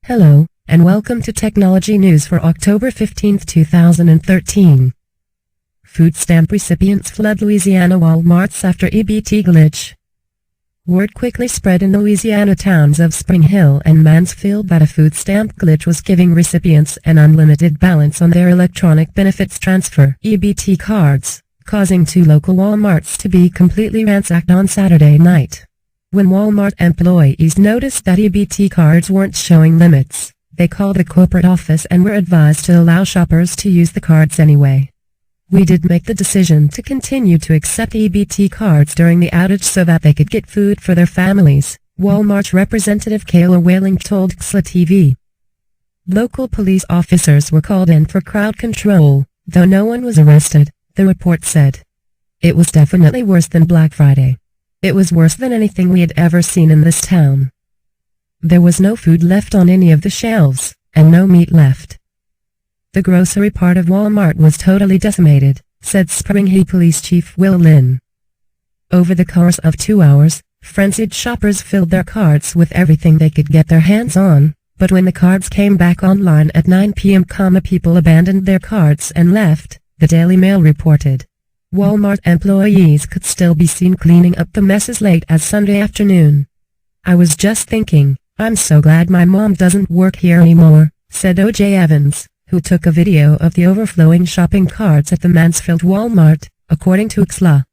Hello, and welcome to Technology News for October 15, 2013. Food stamp recipients flood Louisiana Walmarts after EBT glitch. Word quickly spread in the Louisiana towns of Spring Hill and Mansfield that a food stamp glitch was giving recipients an unlimited balance on their electronic benefits transfer (EBT) cards, causing two local Walmarts to be completely ransacked on Saturday night. When Walmart employees noticed that EBT cards weren't showing limits, they called the corporate office and were advised to allow shoppers to use the cards anyway. "We did make the decision to continue to accept EBT cards during the outage so that they could get food for their families," Walmart representative Kayla Whaling told XLA TV. Local police officers were called in for crowd control, though no one was arrested, the report said. "It was definitely worse than Black Friday. It was worse than anything we had ever seen in this town. There was no food left on any of the shelves, and no meat left. The grocery part of Walmart was totally decimated," said Spring Hill Police Chief Will Lynn. Over the course of 2 hours, frenzied shoppers filled their carts with everything they could get their hands on, but when the cards came back online at 9 p.m., people abandoned their carts and left, the Daily Mail reported. Walmart employees could still be seen cleaning up the messes late as Sunday afternoon. "I was just thinking, I'm so glad my mom doesn't work here anymore," said O.J. Evans, who took a video of the overflowing shopping carts at the Mansfield Walmart, according to XLA.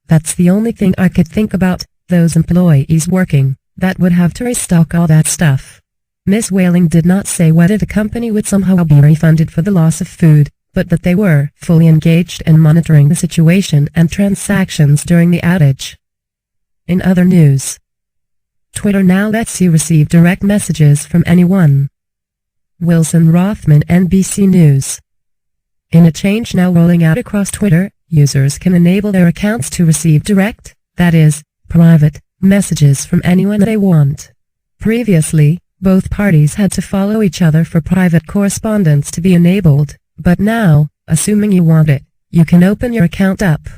"That's the only thing I could think about, those employees working, that would have to restock all that stuff." Ms. Whaling did not say whether the company would somehow be refunded for the loss of food, but that they were fully engaged in monitoring the situation and transactions during the outage. In other news, Twitter now lets you receive direct messages from anyone. Wilson Rothman, NBC News. In a change now rolling out across Twitter, users can enable their accounts to receive direct, that is, private, messages from anyone they want. Previously, both parties had to follow each other for private correspondence to be enabled, but now, assuming you want it, you can open your account up.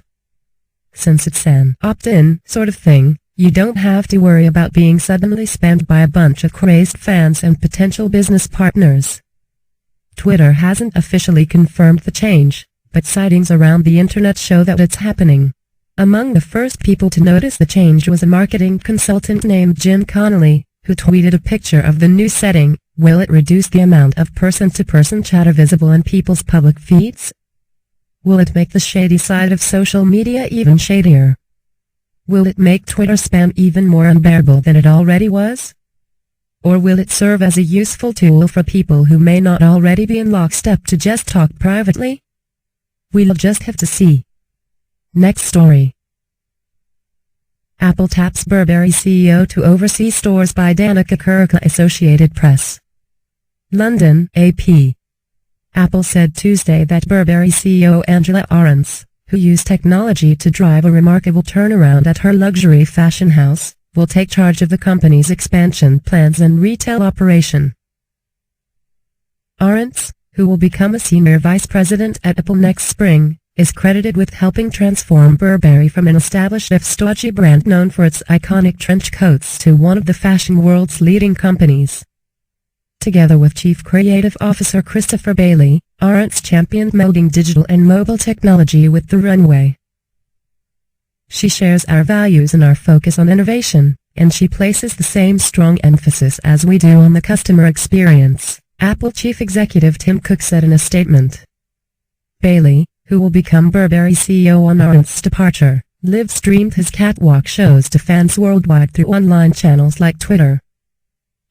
Since it's an opt-in sort of thing, you don't have to worry about being suddenly spammed by a bunch of crazed fans and potential business partners. Twitter hasn't officially confirmed the change, but sightings around the internet show that it's happening. Among the first people to notice the change was a marketing consultant named Jim Connolly, who tweeted a picture of the new setting. Will it reduce the amount of person-to-person chatter visible in people's public feeds? Will it make the shady side of social media even shadier? Will it make Twitter spam even more unbearable than it already was? Or will it serve as a useful tool for people who may not already be in lockstep to just talk privately? We'll just have to see. Next story. Apple taps Burberry CEO to oversee stores by Danica Kurka, Associated Press. London, AP. Apple said Tuesday that Burberry CEO Angela Ahrendts, who used technology to drive a remarkable turnaround at her luxury fashion house, will take charge of the company's expansion plans and retail operation. Ahrendts, who will become a senior vice president at Apple next spring, is credited with helping transform Burberry from an established stodgy brand known for its iconic trench coats to one of the fashion world's leading companies. Together with Chief Creative Officer Christopher Bailey, Ahrendts championed melding digital and mobile technology with the runway. "She shares our values and our focus on innovation, and she places the same strong emphasis as we do on the customer experience," Apple Chief Executive Tim Cook said in a statement. Bailey, who will become Burberry CEO on Ahrendts' departure, live-streamed his catwalk shows to fans worldwide through online channels like Twitter.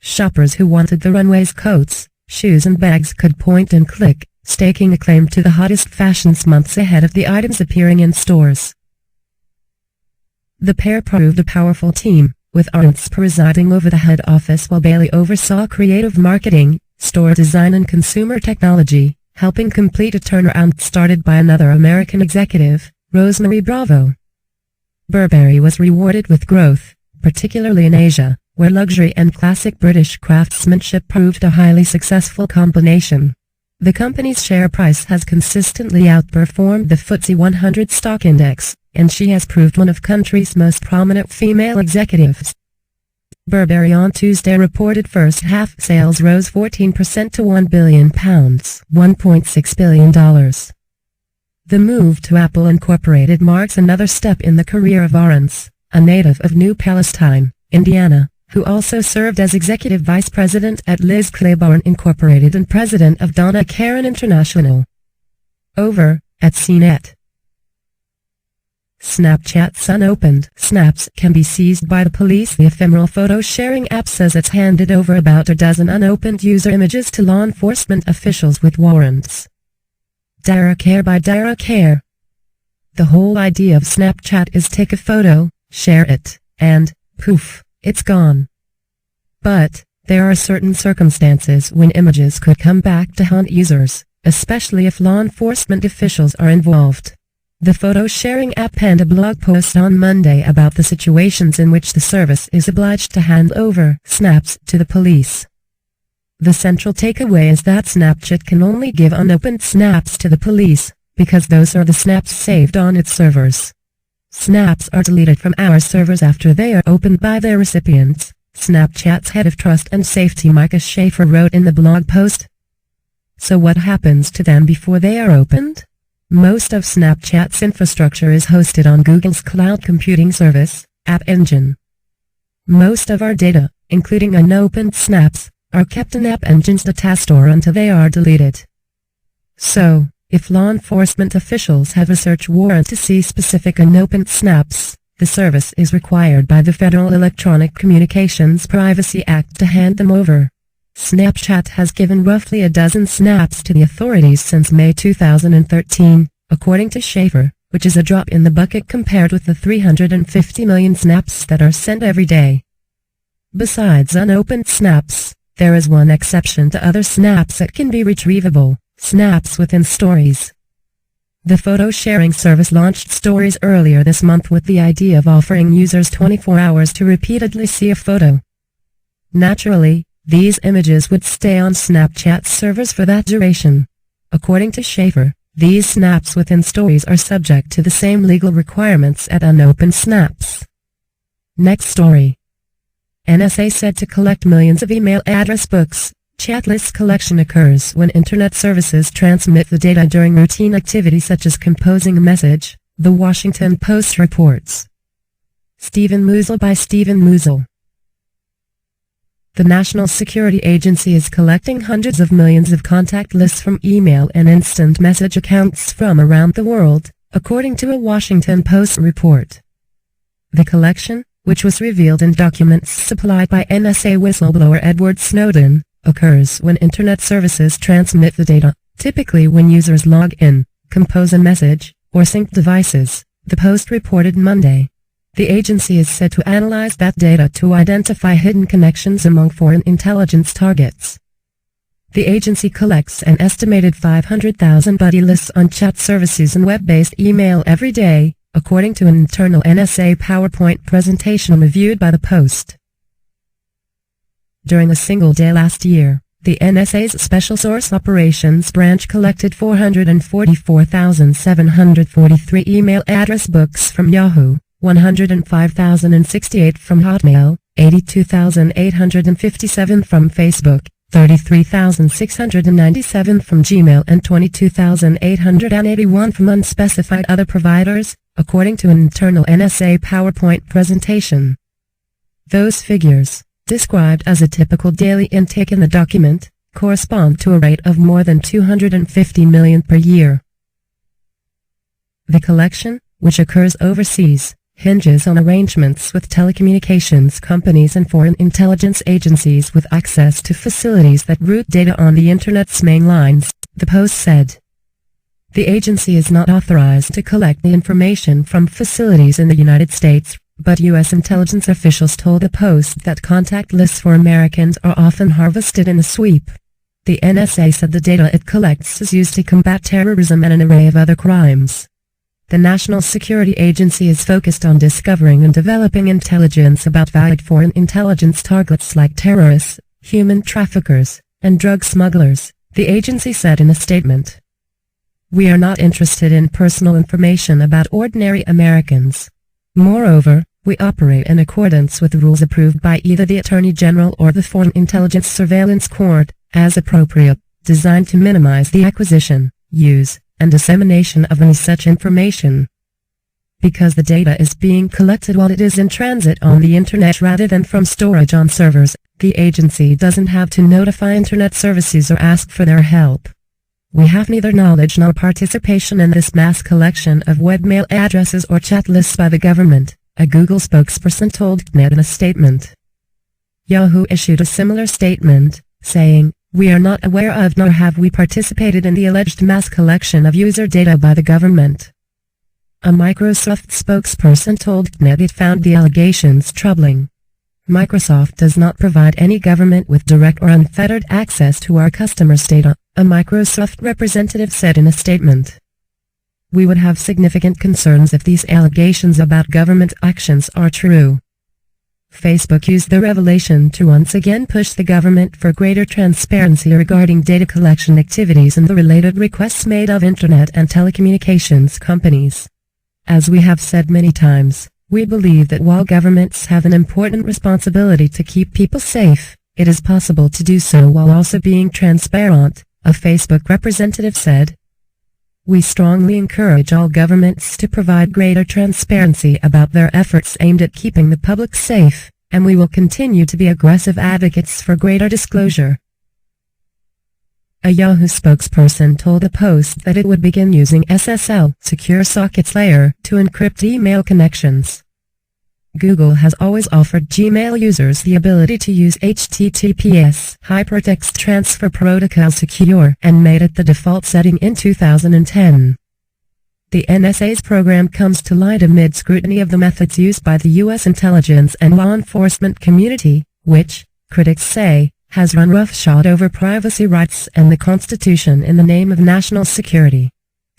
Shoppers who wanted the runway's coats, shoes and bags could point and click, staking a claim to the hottest fashions months ahead of the items appearing in stores. The pair proved a powerful team, with Ahrendts presiding over the head office while Bailey oversaw creative marketing, store design and consumer technology, helping complete a turnaround started by another American executive, Rosemary Bravo. Burberry was rewarded with growth, particularly in Asia, where luxury and classic British craftsmanship proved a highly successful combination. The company's share price has consistently outperformed the FTSE 100 stock index, and she has proved one of country's most prominent female executives. Burberry on Tuesday reported first-half sales rose 14% to £1 billion, $1.6 billion. The move to Apple Incorporated marks another step in the career of Ahrens, a native of New Palestine, Indiana, who also served as Executive Vice President at Liz Claiborne Incorporated and President of Donna Karan International. Over at CNET. Snapchat's unopened snaps can be seized by the police. The ephemeral photo-sharing app says it's handed over about a dozen unopened user images to law enforcement officials with warrants. Dara Care by Dara Care. The whole idea of Snapchat is take a photo, share it, and, poof, it's gone. But, there are certain circumstances when images could come back to haunt users, especially if law enforcement officials are involved. The photo-sharing app penned a blog post on Monday about the situations in which the service is obliged to hand over snaps to the police. The central takeaway is that Snapchat can only give unopened snaps to the police, because those are the snaps saved on its servers. Snaps are deleted from our servers after they are opened by their recipients, Snapchat's head of trust and safety Micah Schaefer wrote in the blog post. So what happens to them before they are opened? Most of Snapchat's infrastructure is hosted on Google's cloud computing service, App Engine. Most of our data, including unopened snaps, are kept in App Engine's data store until they are deleted. So, if law enforcement officials have a search warrant to see specific unopened snaps, the service is required by the Federal Electronic Communications Privacy Act to hand them over. Snapchat has given roughly a dozen snaps to the authorities since May 2013, according to Schaefer, which is a drop in the bucket compared with the 350 million snaps that are sent every day. Besides unopened snaps, there is one exception to other snaps that can be retrievable: snaps within Stories. The photo-sharing service launched Stories earlier this month with the idea of offering users 24 hours to repeatedly see a photo. Naturally, these images would stay on Snapchat's servers for that duration. According to Schaefer, these snaps within Stories are subject to the same legal requirements as unopened snaps. Next story. NSA said to collect millions of email address books. Chat list collection occurs when Internet services transmit the data during routine activity such as composing a message, The Washington Post reports. Stephen Musil by Stephen Musil. The National Security Agency is collecting hundreds of millions of contact lists from email and instant message accounts from around the world, according to a Washington Post report. The collection, which was revealed in documents supplied by NSA whistleblower Edward Snowden, occurs when Internet services transmit the data, typically when users log in, compose a message, or sync devices, the Post reported Monday. The agency is said to analyze that data to identify hidden connections among foreign intelligence targets. The agency collects an estimated 500,000 buddy lists on chat services and web-based email every day, according to an internal NSA PowerPoint presentation reviewed by the Post. During a single day last year, the NSA's Special Source Operations Branch collected 444,743 email address books from Yahoo, 105,068 from Hotmail, 82,857 from Facebook, 33,697 from Gmail and 22,881 from unspecified other providers, according to an internal NSA PowerPoint presentation. Those figures, described as a typical daily intake in the document, correspond to a rate of more than 250 million per year. The collection, which occurs overseas, hinges on arrangements with telecommunications companies and foreign intelligence agencies with access to facilities that route data on the Internet's main lines, the Post said. The agency is not authorized to collect the information from facilities in the United States, but U.S. intelligence officials told the Post that contact lists for Americans are often harvested in a sweep. The NSA said the data it collects is used to combat terrorism and an array of other crimes. The National Security Agency is focused on discovering and developing intelligence about valid foreign intelligence targets like terrorists, human traffickers, and drug smugglers, the agency said in a statement. We are not interested in personal information about ordinary Americans. Moreover, We operate in accordance with rules approved by either the Attorney General or the Foreign Intelligence Surveillance Court, as appropriate, designed to minimize the acquisition, use, and dissemination of any such information. Because the data is being collected while it is in transit on the Internet rather than from storage on servers, the agency doesn't have to notify Internet services or ask for their help. We have neither knowledge nor participation in this mass collection of webmail addresses or chat lists by the government, a Google spokesperson told CNET in a statement. Yahoo issued a similar statement, saying, "We are not aware of nor have we participated in the alleged mass collection of user data by the government." A Microsoft spokesperson told CNET it found the allegations troubling. Microsoft does not provide any government with direct or unfettered access to our customers' data, a Microsoft representative said in a statement. We would have significant concerns if these allegations about government actions are true. Facebook used the revelation to once again push the government for greater transparency regarding data collection activities and the related requests made of Internet and telecommunications companies. As we have said many times, we believe that while governments have an important responsibility to keep people safe, it is possible to do so while also being transparent, a Facebook representative said. We strongly encourage all governments to provide greater transparency about their efforts aimed at keeping the public safe, and we will continue to be aggressive advocates for greater disclosure. A Yahoo spokesperson told the Post that it would begin using SSL, Secure Sockets Layer, to encrypt email connections. Google has always offered Gmail users the ability to use HTTPS Hypertext Transfer Protocol Secure and made it the default setting in 2010. The NSA's program comes to light amid scrutiny of the methods used by the U.S. intelligence and law enforcement community, which, critics say, has run roughshod over privacy rights and the Constitution in the name of national security.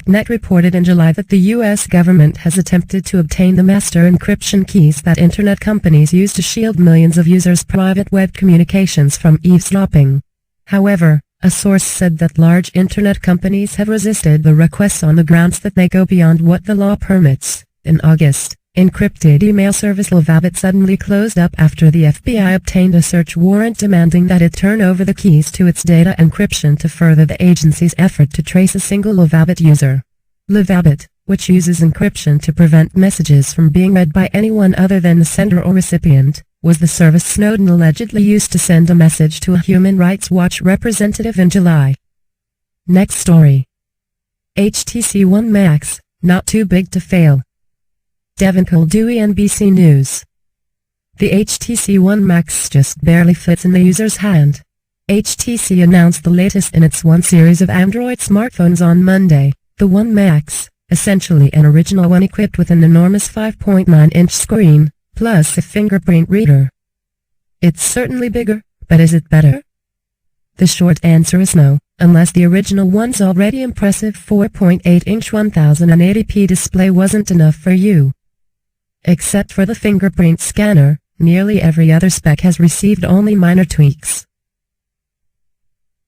CNET reported in July that the U.S. government has attempted to obtain the master encryption keys that Internet companies use to shield millions of users' private web communications from eavesdropping. However, a source said that large Internet companies have resisted the requests on the grounds that they go beyond what the law permits. In August, encrypted email service Lavabit suddenly closed up after the FBI obtained a search warrant demanding that it turn over the keys to its data encryption to further the agency's effort to trace a single Lavabit user. Lavabit, which uses encryption to prevent messages from being read by anyone other than the sender or recipient, was the service Snowden allegedly used to send a message to a Human Rights Watch representative in July. Next story. HTC One Max, not too big to fail. Devin Koldewey, NBC News. The HTC One Max just barely fits in the user's hand. HTC announced the latest in its One series of Android smartphones on Monday, the One Max, essentially an original one equipped with an enormous 5.9-inch screen, plus a fingerprint reader. It's certainly bigger, but is it better? The short answer is no, unless the original one's already impressive 4.8-inch 1080p display wasn't enough for you. Except for the fingerprint scanner, nearly every other spec has received only minor tweaks.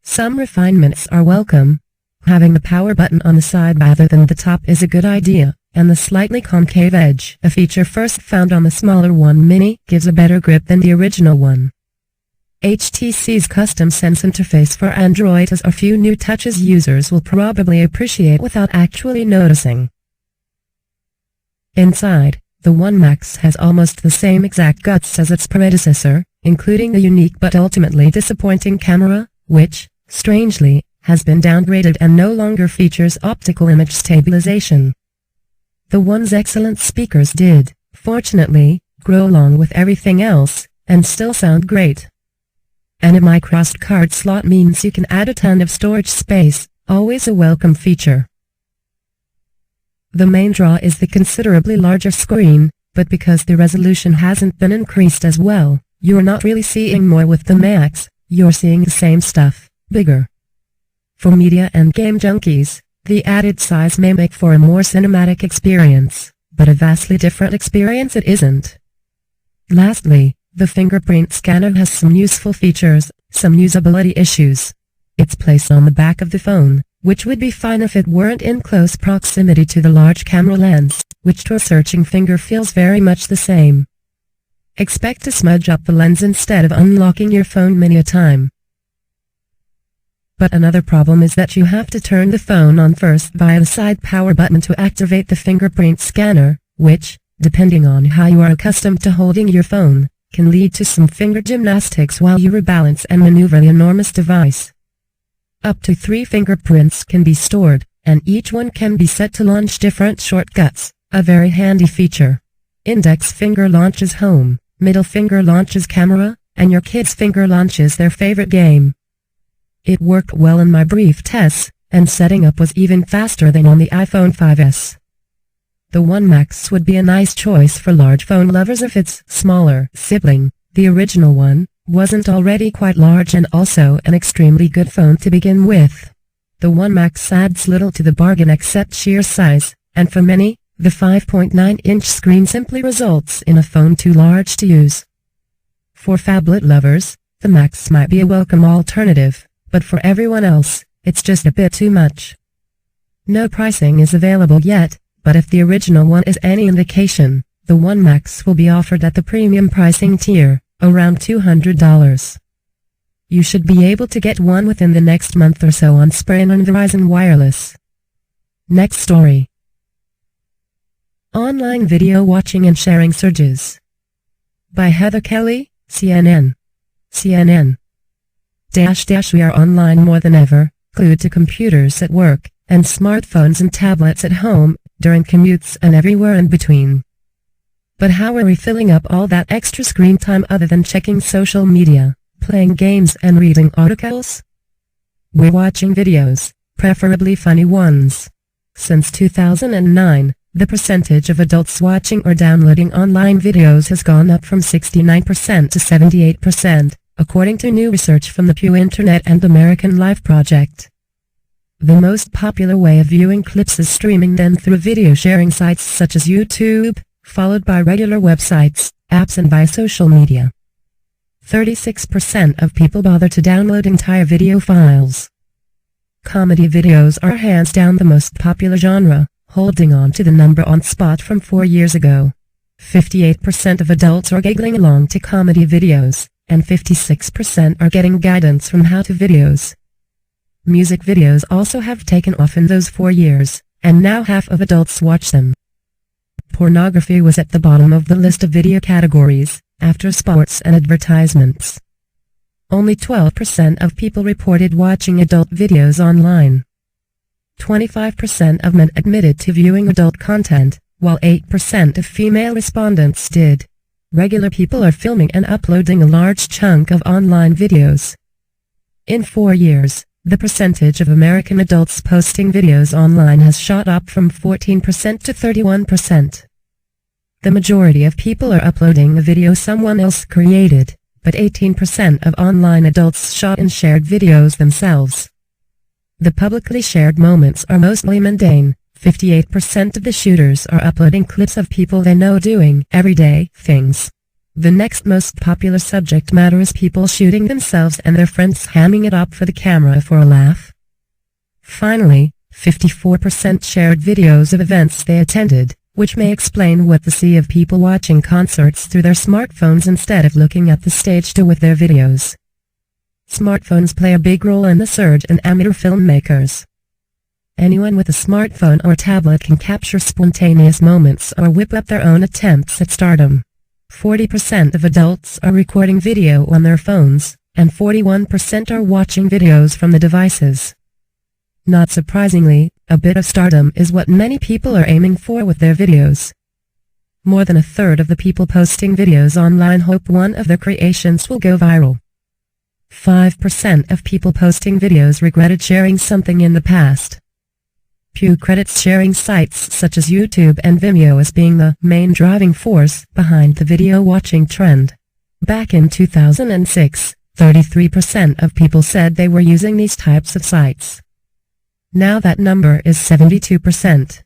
Some refinements are welcome. Having the power button on the side rather than the top is a good idea, and the slightly concave edge, a feature first found on the smaller One Mini, gives a better grip than the original one. HTC's custom Sense interface for Android has a few new touches users will probably appreciate without actually noticing. Inside, the One Max has almost the same exact guts as its predecessor, including the unique but ultimately disappointing camera, which, strangely, has been downgraded and no longer features optical image stabilization. The One's excellent speakers did, fortunately, grow along with everything else, and still sound great. And a microSD card slot means you can add a ton of storage space, always a welcome feature. The main draw is the considerably larger screen, but because the resolution hasn't been increased as well, you're not really seeing more with the Max, you're seeing the same stuff, bigger. For media and game junkies, the added size may make for a more cinematic experience, but a vastly different experience it isn't. Lastly, the fingerprint scanner has some useful features, some usability issues. It's placed on the back of the phone, which would be fine if it weren't in close proximity to the large camera lens, which to a searching finger feels very much the same. Expect to smudge up the lens instead of unlocking your phone many a time. But another problem is that you have to turn the phone on first via the side power button to activate the fingerprint scanner, which, depending on how you are accustomed to holding your phone, can lead to some finger gymnastics while you rebalance and maneuver the enormous device. Up to 3 fingerprints can be stored, and each one can be set to launch different shortcuts, a very handy feature. Index finger launches home, middle finger launches camera, and your kid's finger launches their favorite game. It worked well in my brief tests, and setting up was even faster than on the iPhone 5S. The 1 Max would be a nice choice for large phone lovers if its smaller sibling, the original one, wasn't already quite large and also an extremely good phone to begin with. The 1 Max adds little to the bargain except sheer size, and for many, the 5.9-inch screen simply results in a phone too large to use. For phablet lovers, the Max might be a welcome alternative, but for everyone else, it's just a bit too much. No pricing is available yet, but if the original one is any indication, the 1 Max will be offered at the premium pricing tier, around $200. You should be able to get one within the next month or so on Sprint and Verizon Wireless. Next story. Online video watching and sharing surges. By Heather Kelly, CNN. CNN. We are online more than ever, glued to computers at work, and smartphones and tablets at home, during commutes and everywhere in between. But how are we filling up all that extra screen time other than checking social media, playing games and reading articles? We're watching videos, preferably funny ones. Since 2009, the percentage of adults watching or downloading online videos has gone up from 69% to 78%. According to new research from the Pew Internet and American Life Project. The most popular way of viewing clips is streaming them through video sharing sites such as YouTube, followed by regular websites, apps and by social media. 36% of people bother to download entire video files. Comedy videos are hands down the most popular genre, holding on to the number on spot from 4 years ago. 58% of adults are giggling along to comedy videos, and 56% are getting guidance from how-to videos. Music videos also have taken off in those 4 years, and now half of adults watch them. Pornography was at the bottom of the list of video categories, after sports and advertisements. Only 12% of people reported watching adult videos online. 25% of men admitted to viewing adult content, while 8% of female respondents did. Regular people are filming and uploading a large chunk of online videos. In 4 years, the percentage of American adults posting videos online has shot up from 14% to 31%. The majority of people are uploading a video someone else created, but 18% of online adults shot and shared videos themselves. The publicly shared moments are mostly mundane. 58% of the shooters are uploading clips of people they know doing everyday things. The next most popular subject matter is people shooting themselves and their friends hamming it up for the camera for a laugh. Finally, 54% shared videos of events they attended, which may explain what the sea of people watching concerts through their smartphones instead of looking at the stage do with their videos. Smartphones play a big role in the surge in amateur filmmakers. Anyone with a smartphone or tablet can capture spontaneous moments or whip up their own attempts at stardom. 40% of adults are recording video on their phones, and 41% are watching videos from the devices. Not surprisingly, a bit of stardom is what many people are aiming for with their videos. More than a third of the people posting videos online hope one of their creations will go viral. 5% of people posting videos regretted sharing something in the past. Pew credits sharing sites such as YouTube and Vimeo as being the main driving force behind the video watching trend. Back in 2006, 33% of people said they were using these types of sites. Now that number is 72%.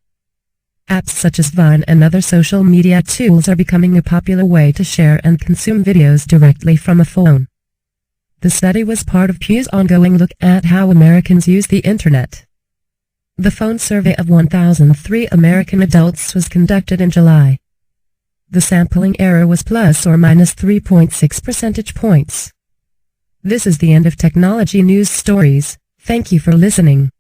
Apps such as Vine and other social media tools are becoming a popular way to share and consume videos directly from a phone. The study was part of Pew's ongoing look at how Americans use the internet. The phone survey of 1,003 American adults was conducted in July. The sampling error was plus or minus 3.6 percentage points. This is the end of Technology News Stories. Thank you for listening.